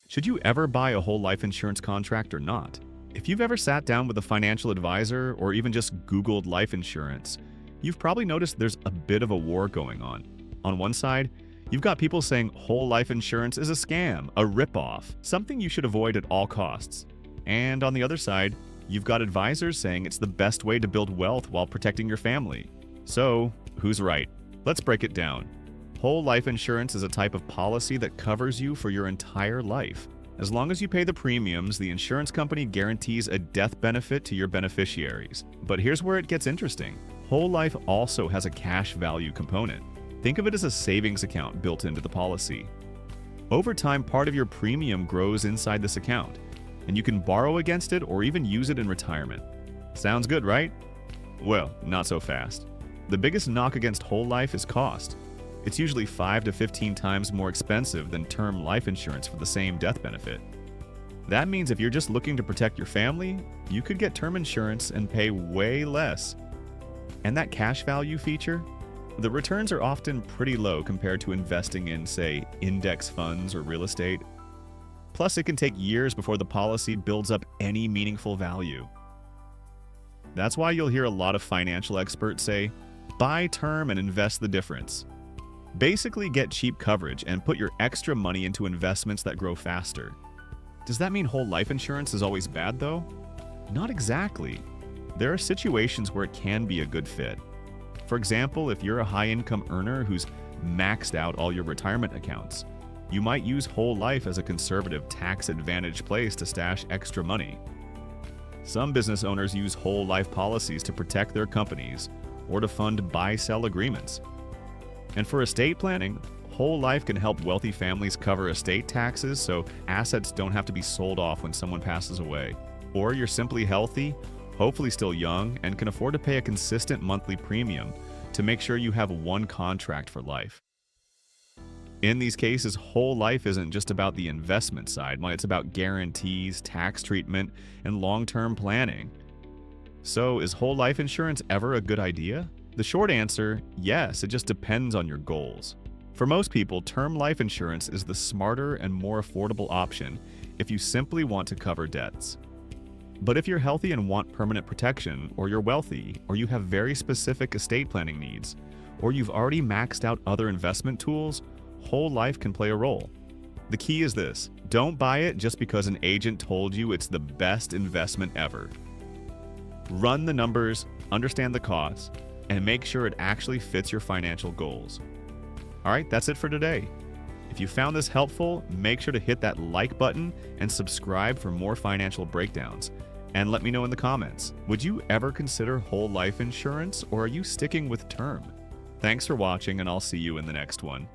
Should you ever buy a whole life insurance contract or not? If you've ever sat down with a financial advisor or even just Googled life insurance, you've probably noticed there's a bit of a war going on. On one side, you've got people saying whole life insurance is a scam, a ripoff, something you should avoid at all costs. And on the other side, you've got advisors saying it's the best way to build wealth while protecting your family. So, who's right? Let's break it down. Whole life insurance is a type of policy that covers you for your entire life. As long as you pay the premiums, the insurance company guarantees a death benefit to your beneficiaries. But here's where it gets interesting. Whole life also has a cash value component. Think of it as a savings account built into the policy. Over time, part of your premium grows inside this account, and you can borrow against it or even use it in retirement. Sounds good, right? Well, not so fast. The biggest knock against whole life is cost. It's usually 5 to 15 times more expensive than term life insurance for the same death benefit. That means if you're just looking to protect your family, you could get term insurance and pay way less. And that cash value feature? The returns are often pretty low compared to investing in, say, index funds or real estate. Plus, it can take years before the policy builds up any meaningful value. That's why you'll hear a lot of financial experts say, buy term and invest the difference. Basically, get cheap coverage and put your extra money into investments that grow faster. Does that mean whole life insurance is always bad, though? Not exactly. There are situations where it can be a good fit. For example, if you're a high-income earner who's maxed out all your retirement accounts, you might use whole life as a conservative tax-advantaged place to stash extra money. Some business owners use whole life policies to protect their companies or to fund buy-sell agreements. And for estate planning, whole life can help wealthy families cover estate taxes so assets don't have to be sold off when someone passes away. Or you're simply healthy, hopefully still young, and can afford to pay a consistent monthly premium to make sure you have one contract for life. In these cases, whole life isn't just about the investment side, it's about guarantees, tax treatment, and long-term planning. So, is whole life insurance ever a good idea? The short answer, yes, it just depends on your goals. For most people, term life insurance is the smarter and more affordable option if you simply want to cover debts. But if you're healthy and want permanent protection, or you're wealthy, or you have very specific estate planning needs, or you've already maxed out other investment tools, whole life can play a role. The key is this: don't buy it just because an agent told you it's the best investment ever. Run the numbers, understand the costs, and make sure it actually fits your financial goals. All right, that's it for today. If you found this helpful, make sure to hit that like button and subscribe for more financial breakdowns. And let me know in the comments, would you ever consider whole life insurance, or are you sticking with term? Thanks for watching, and I'll see you in the next one.